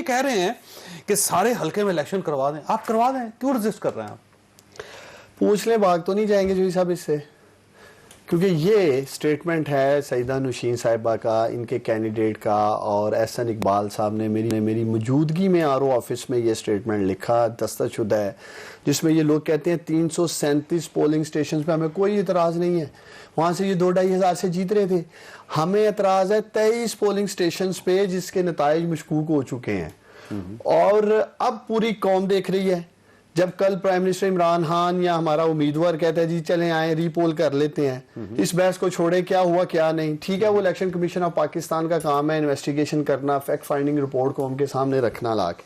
कह रहे हैं कि सारे हल्के में इलेक्शन करवा दें, आप करवा दें, क्यों रेजिस्ट कर रहे हैं आप? पूछ ले, भाग तो नहीं जाएंगे जोई साहब इससे, क्योंकि ये स्टेटमेंट है सईदा नौशीन साहिबा का, इनके कैंडिडेट का, और एहसन इकबाल साहब ने मेरी मौजूदगी में आरओ ऑफिस में ये स्टेटमेंट लिखा, दस्तखत है, जिसमें ये लोग कहते हैं 337 पोलिंग स्टेशन पे हमें कोई इतराज़ नहीं है, वहाँ से ये 2-2.5 हज़ार से जीत रहे थे। हमें एतराज़ है 23 पोलिंग स्टेशन पे जिसके नताइज मशकूक हो चुके हैं, और अब पूरी कौम देख रही है। जब कल प्राइम मिनिस्टर इमरान खान या हमारा उम्मीदवार कहता है जी चलें आए रीपोल कर लेते हैं, इस बहस को छोड़े क्या हुआ क्या नहीं, ठीक है वो इलेक्शन कमीशन ऑफ पाकिस्तान का काम है इन्वेस्टिगेशन करना, फैक्ट फाइंडिंग रिपोर्ट को उनके सामने रखना लाके।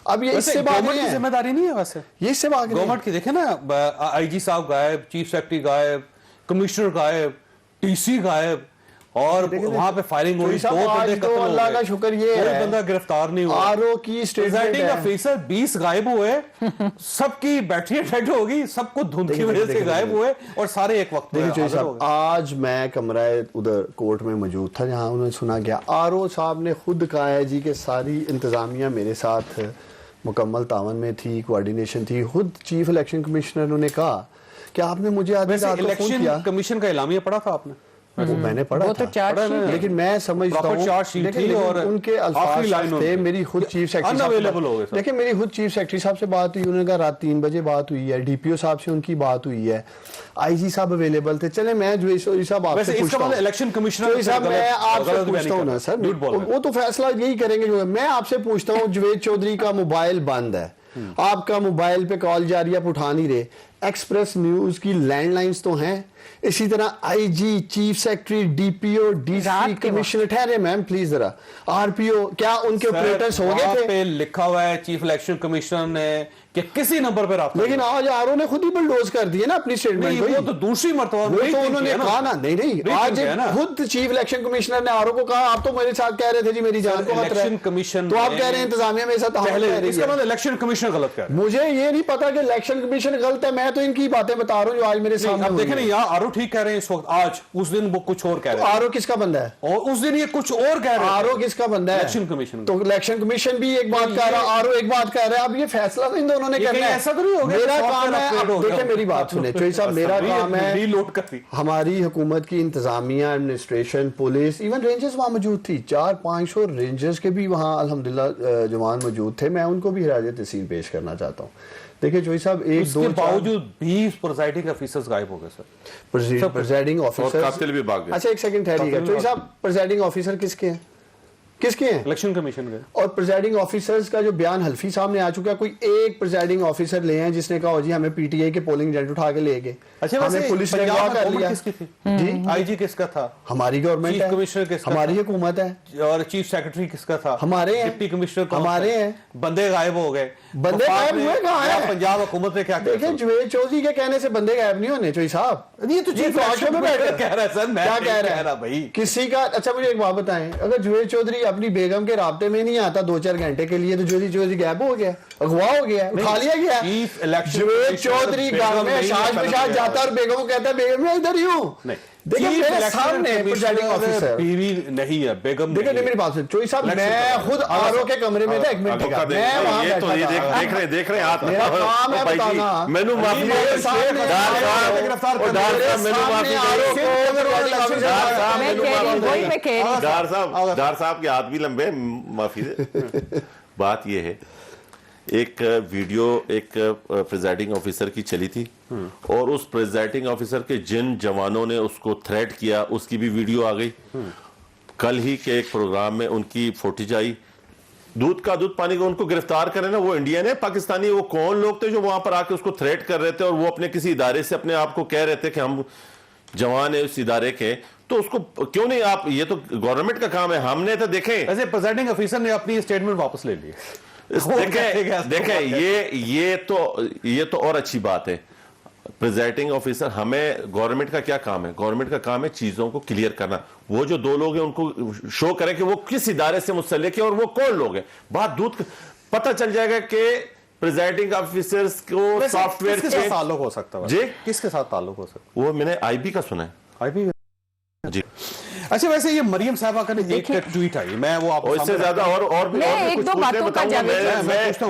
अब ये इससे भाग रहे हैं, जिम्मेदारी नहीं है वैसे, ये इससे भाग रहे हैं। गवर्नमेंट की देखे ना, आईजी साहब गायब, चीफ सेक्रेटरी गायब, कमिश्नर गायब, टीसी गायब, और वहां पे फायरिंग हुई, 2 बंदे कत्ल हो गए। अल्लाह का शुक्र ये है, बंदा गिरफ्तार नहीं हुआ। आरओ की प्रेसिडेंट ऑफिसर 20 गायब हुए, सबकी बैटरियां डेड होगी, सबको धुंध की वजह से गायब हुए, और सारे एक वक्त में हाजिर हो गए। आज मैं कमरा उधर कोर्ट में मौजूद था जहां उन्हें सुना गया, आरओ साहब ने खुद कहा है जी कि सारी इंतजामिया मेरे साथ मुकम्मल तावन में थी, कोऑर्डिनेशन थी। खुद चीफ इलेक्शन कमिश्नर ने कहा कि आपने मुझे आधी रात को फोन किया। कमीशन का एलामिया पढ़ा था आपने? वो मैंने पढ़ा वो था, तो लेकिन मैं समझता हूँ और उनके अल्फाज थे, मेरी खुद चीफ सेक्रेटरी, देखिए मेरी खुद चीफ सेक्रेटरी साहब से बात हुई, उन्होंने कहा रात 3 बजे बात हुई है, डीपीओ साहब से उनकी बात हुई है, आईजी साहब अवेलेबल थे। चले मैं जो साहब आपसे पूछता हूँ, इलेक्शन कमिश्नर साहब मैं आपसे पूछता हूँ ना सर, वो तो फैसला यही करेंगे जो मैं आपसे पूछता हूँ, जवेद चौधरी का मोबाइल बंद है, आपका मोबाइल पे कॉल जा रही है, आप उठा नहीं रहे, एक्सप्रेस न्यूज की लैंडलाइंस तो हैं, इसी तरह IG, chief secretary, DPO, DC, commissioner, ठहरे मैम प्लीज जरा, आरपीओ, क्या उनके ऑपरेटर्स हो गए थे? पे लिखा हुआ है चीफ इलेक्शन कमिश्नर ने कि किसी नंबर पे राब्ता, लेकिन आज आरओ ने खुद ही बुलडोज कर दिए ना अपनी स्टेटमेंट को। वो तो दूसरी मर्तबा तो उन्होंने कहा ना, नहीं आज खुद चीफ इलेक्शन कमिश्नर ने आरओ को कहा आप तो मेरे साथ कह रहे थे जी मेरी जान को खतरा है, कमीशन तो आप कह रहे हैं इंतजामिया मेरे साथ इलेक्शन कमीशन गलत कह रहे हैं। मुझे ये नहीं पता कि इलेक्शन कमीशन गलत है, मैं तो इनकी बातें बता रहा हूँ जो आज मेरे सामने। आप देखें ना, यहाँ आरओ ठीक कह रहे हैं इस वक्त, आज उस दिन वो कुछ और कह रहे हैं। आरओ किसका बंदा है? और उस दिन ये कुछ और कह रहे हैं। आरओ किसका बंदा है? Election commission. तो इलेक्शन कमीशन भी एक बात कह रहा है, आरओ एक बात कह रहा है। अब ये फैसला इन दोनों ने करना है, ऐसा तो नहीं हो गया। मेरा काम है, देखिए मेरी बात सुने चोई साहब, मेरा काम है रीलोड करती, हमारी हुकूमत की इंतजामिया, एडमिनिस्ट्रेशन, पुलिस, इवन रेंजर्स वहां मौजूद थी, 400-500 रेंजर्स के भी वहां अल्हम्दुलिल्लाह जवान मौजूद थे। मैं उनको भी हिराजे तहसील पेश करना चाहता हूँ। देखिए चोई साहब, एक दो बावजूद 20 प्रिजाइडिंग ऑफिसर्स गायब हो गए सर। प्रिजाइडिंग ऑफिसर, अच्छा एक सेकंड ठहरिएगा चोई साहब, प्रिजाइडिंग ऑफिसर किसके हैं? किसके हैं? इलेक्शन कमीशन के। और प्रिजाइडिंग ऑफिसर्स का जो बयान हल्फी सामने आ चुका है, कोई एक प्रिजाइडिंग ऑफिसर ले हैं जिसने कहा जी हमें पीटीआई के पोलिंग एजेंट उठा के ले गए? अच्छा, हमें पुलिस ने अगवा कर लिया। किसकी थी जी? आईजी किसका था? हमारी गवर्नमेंट है। कमिश्नर किसका? हमारी हुकूमत है। और चीफ सेक्रेटरी किसका था? हमारे हैं। डिप्टी कमिश्नर हमारे हैं। बंदे गायब हो गए। बंदे गायब हुए कहाँ हैं? पंजाब हुकूमत ने क्या किया? देखिए जवेद चौधरी के कहने से बंदे गायब नहीं होने चोई साहब, ये तो चीफ में बैठे कह रहा है सर, मैं क्या कह रहा है भाई किसी का। अच्छा मुझे एक बात बताएं, अगर जवेद चौधरी अपनी बेगम के राब्ते में नहीं आता 2-4 घंटे के लिए, तो जवेद चौधरी गायब हो गया, अगवा हो गया, उठा लिया गया। जवेद चौधरी घर में शाज बशाज जाता और बेगम को कहता है बेगम मैं इधर ही हूँ। देखिए मेरे सामने प्रिजाइडिंग ऑफिसर बीवी नहीं है, बेगम। देखिए मेरी बात सुन चोई साहब, मैं खुद आरओ के कमरे में था, एक मिनट का मैं वहां बैठा था। देख रहे हाथ मेरा काम है बताना। मैनू माफी मेरे सामने डार साहब के हाथ भी लंबे, माफी दे। बात यह है, एक वीडियो एक प्रिजाइडिंग ऑफिसर की चली थी और उस प्रिजाइडिंग ऑफिसर के जिन जवानों ने उसको थ्रेट किया उसकी भी वीडियो आ गई। कल ही के एक प्रोग्राम में उनकी फुटेज आई। दूध का दूध पानी का, उनको गिरफ्तार करें ना, वो इंडियन है पाकिस्तानी, वो कौन लोग थे जो वहां पर आके उसको थ्रेट कर रहे थे और वो अपने किसी इदारे से अपने आप को कह रहे थे कि हम जवान है उस इदारे के, तो उसको क्यों नहीं आप, ये तो गवर्नमेंट का काम है, हमने तो देखें। वैसे प्रेसिडेंट ऑफिसर ने अपनी स्टेटमेंट वापस ले ली। देखें ये तो और अच्छी बात है। प्रेसिडेंटिंग ऑफिसर, हमें गवर्नमेंट का क्या काम है? गवर्नमेंट का काम है चीजों को क्लियर करना। वो जो 2 लोग हैं उनको शो करें कि वो किस इदारे से मुतल्लिक है और वो कौन लोग हैं। बात दूध पता चल जाएगा कि प्रेसिडेंटिंग ऑफिसर्स को सॉफ्टवेयर के साथ ताल्लुक हो सकता है जी, किसके साथ ताल्लुक हो सकता है? वो मैंने आईबी का सुना है। आईबी जी। अच्छा, वैसे ये मरियम साहबा का एक ट्वीट आई, मैं वो आपको और इससे ज्यादा और भी मैं एक कुछ दो पूछने बातों का बताऊंगा। जावेद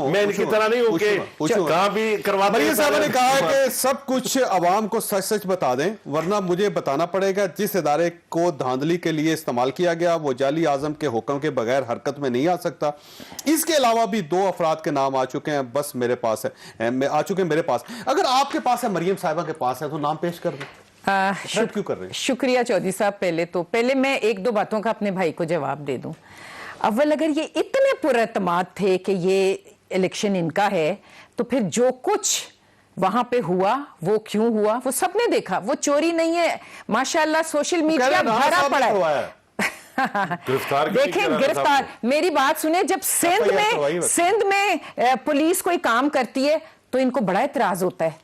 मैं इनकी तरह नहीं हूं कि कहां भी करवाते मरियम हैं साहबा ने सारे। कहा है कि सब कुछ आवाम को सच सच बता दें, वरना मुझे बताना पड़ेगा जिस इदारे को धांधली के लिए इस्तेमाल किया गया वो जाली आजम के हुक्म के बगैर हरकत में नहीं आ सकता। इसके अलावा भी 2 अफराद के नाम आ चुके हैं, बस मेरे पास है, आ चुके हैं मेरे पास। अगर आपके पास है, मरियम साहबा के पास है, तो नाम पेश कर दें। क्यों कर रहे हैं? शुक्रिया चौधरी साहब। पहले मैं एक दो बातों का अपने भाई को जवाब दे दूं। अव्वल, अगर ये इतने पुरअतमाद थे कि ये इलेक्शन इनका है, तो फिर जो कुछ वहां पे हुआ वो क्यों हुआ, वो सबने देखा। वो चोरी नहीं है, माशाल्लाह सोशल मीडिया भरा पड़ा है। गिरफ्तार देखें, गिरफ्तार, मेरी बात सुने, जब सिंध में पुलिस कोई काम करती है तो इनको बड़ा इतराज होता है।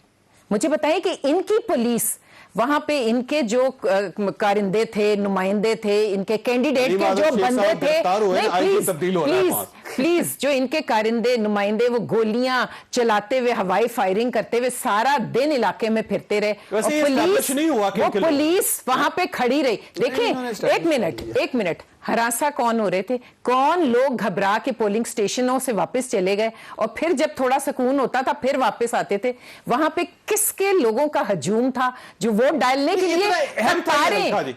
मुझे बताइए कि इनकी पुलिस वहां पे, इनके जो कारिंदे थे, नुमाइंदे थे, इनके कैंडिडेट के जो बंदे थे, प्लीज जो इनके कारिंदे नुमाइंदे वो गोलियां चलाते हुए, हवाई फायरिंग करते हुए सारा दिन इलाके में फिरते रहे, और पुलिस वहां पे खड़ी रही। देखिए, एक मिनट, हरासा कौन हो रहे थे? कौन लोग घबरा के पोलिंग स्टेशनों से वापस चले गए, और फिर जब थोड़ा सुकून होता था फिर वापस आते थे। वहां पे किसके लोगों का हजूम था जो वोट डालने के लिए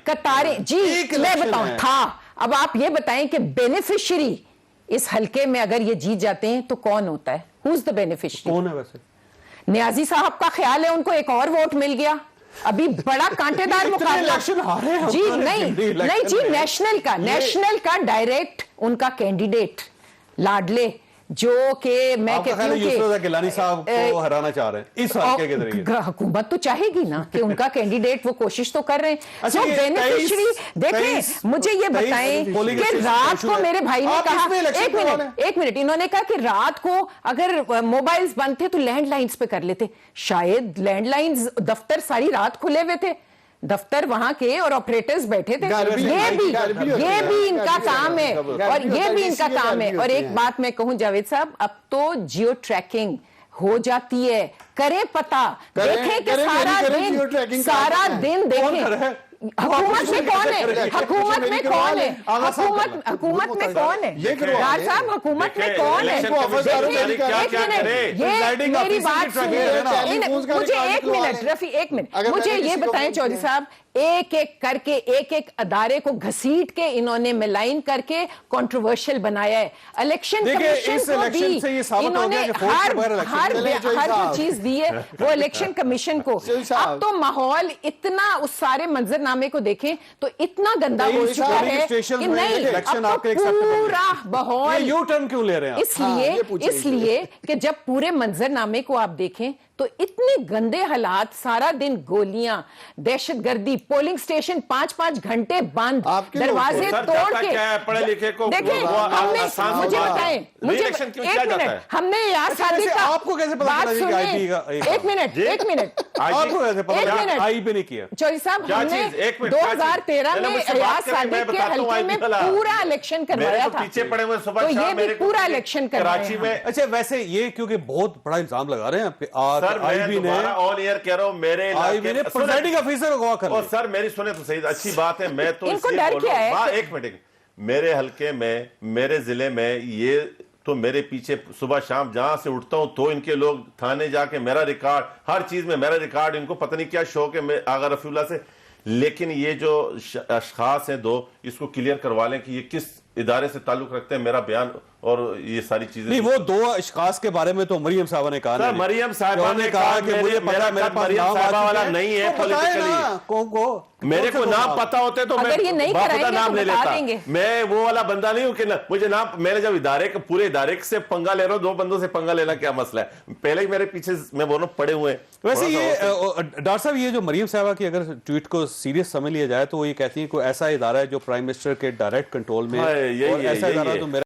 कतारें जी मैं बताऊं था। अब आप ये बताएं कि बेनिफिशियरी इस हलके में अगर ये जीत जाते हैं तो कौन होता है? Who is the beneficiary? कौन है वैसे? न्याजी साहब का ख्याल है उनको एक और वोट मिल गया। अभी बड़ा कांटेदार मुकाबला जी, नहीं जी, नेशनल का डायरेक्ट उनका कैंडिडेट लाडले, जो कि मैं कहती हूं कि गिलानी साहब को हराना चाह रहे हैं इस हल्के के जरिए। हुकूमत तो चाहेगी ना कि उनका कैंडिडेट, वो कोशिश तो कर रहे हैं। सो बेनिफिशियरी देखें, मुझे ये बताएं कि रात को मेरे भाई ने कहा, एक मिनट, इन्होंने कहा कि रात को अगर मोबाइल्स बंद थे तो लैंडलाइंस पे कर लेते। शायद लैंडलाइंस, दफ्तर सारी रात खुले हुए थे, दफ्तर वहां के, और ऑपरेटर्स बैठे थे। ये भी इनका काम है, और ये भी इनका काम है। और एक बात मैं कहूं जावेद साहब, अब तो जियो ट्रैकिंग हो जाती है, करें पता, देखें कि सारा दिन देखें हुकूमत में कौन है, हुकूमत में कौन है, हुकूमत में कौन है, यार साहब, हुकूमत में कौन है? ये मेरी बात सुनिए, मुझे एक मिनट रफी, एक मिनट, मुझे ये बताएं चौधरी साहब, एक एक करके एक एक अदारे को घसीट के इन्होंने मिलाइन करके कंट्रोवर्शियल बनाया है। इलेक्शन कमीशन को भी इन्होंने हर जो चीज दी है वो इलेक्शन कमीशन को। अब तो माहौल इतना, उस सारे मंजरनामे को देखें तो इतना गंदा हो चुका है कि नहीं, अब तो पूरा माहौल यू टर्न क्यों ले रहे हैं? इसलिए कि जब पूरे मंजरनामे को आप देखें तो इतने गंदे हालात, सारा दिन गोलियां, दहशतगर्दी, पोलिंग स्टेशन 5-5 घंटे बंद, दरवाजे तोड़ के। पढ़े लिखे को देखिए, मुझे बताएं, एक मिनट, हमने यार शादी का आपको कैसे पता बात चला सुनिए, एक मिनट आपको कैसे पता? आई भी नहीं किया चौधरी साहब, हमने 2013 में यार सादिक के हल्के में पूरा इलेक्शन करवाया था, पीछे पड़े हुए सुबह तो ये भी पूरा इलेक्शन कराची में। अच्छा, वैसे ये क्योंकि बहुत बड़ा इल्जाम लगा रहे हैं सर, मैं दोबारा ऑन एयर कह रहा हूं, मेरे इलाके प्रिजाइडिंग ऑफिसर को गवाह कर, और सर मेरी सुने तो सही, अच्छी बात है। मैं तो इनको डर क्या है? एक मिनट, मेरे हल्के में, मेरे जिले में, ये तो मेरे पीछे सुबह शाम जहां से उठता हूं तो इनके लोग थाने जाके मेरा रिकॉर्ड, हर चीज में मेरा रिकॉर्ड, इनको पता नहीं क्या शौक है आगा रफीउल्लाह से। लेकिन ये जो अशखास हैं दो, इसको क्लियर करवा लें कि ये किस इदारे से ताल्लुक रखते हैं, मेरा बयान और ये सारी चीजें। नहीं, वो 2 अशखास के बारे में तो मरियम साहबा ने कहा, मरियम साहबा ने कहा कि मुझे पता, मेरे पास मरियम साहबा वाला नहीं है पॉलिटिकली। मेरे को नाम पता होते तो मैं बाखुदा नाम ले लेता। मैं वो वाला बंदा नहीं हूं कि मुझे नाम, मैंने जब इदारे के पूरे इदारे से पंगा ले रहा हूं, 2 बंदों से पंगा लेना क्या मसला है? पहले ही मेरे पीछे मैं बोल रहा हूं पड़े हुए। वैसे ये डॉक्टर साहब, ये जो मरियम साहबा की अगर ट्वीट को सीरियस समझ लिया जाए तो वो ये कहती है कोई ऐसा इदारा है जो प्राइम मिनिस्टर के डायरेक्ट कंट्रोल में, और ऐसा इदारा तो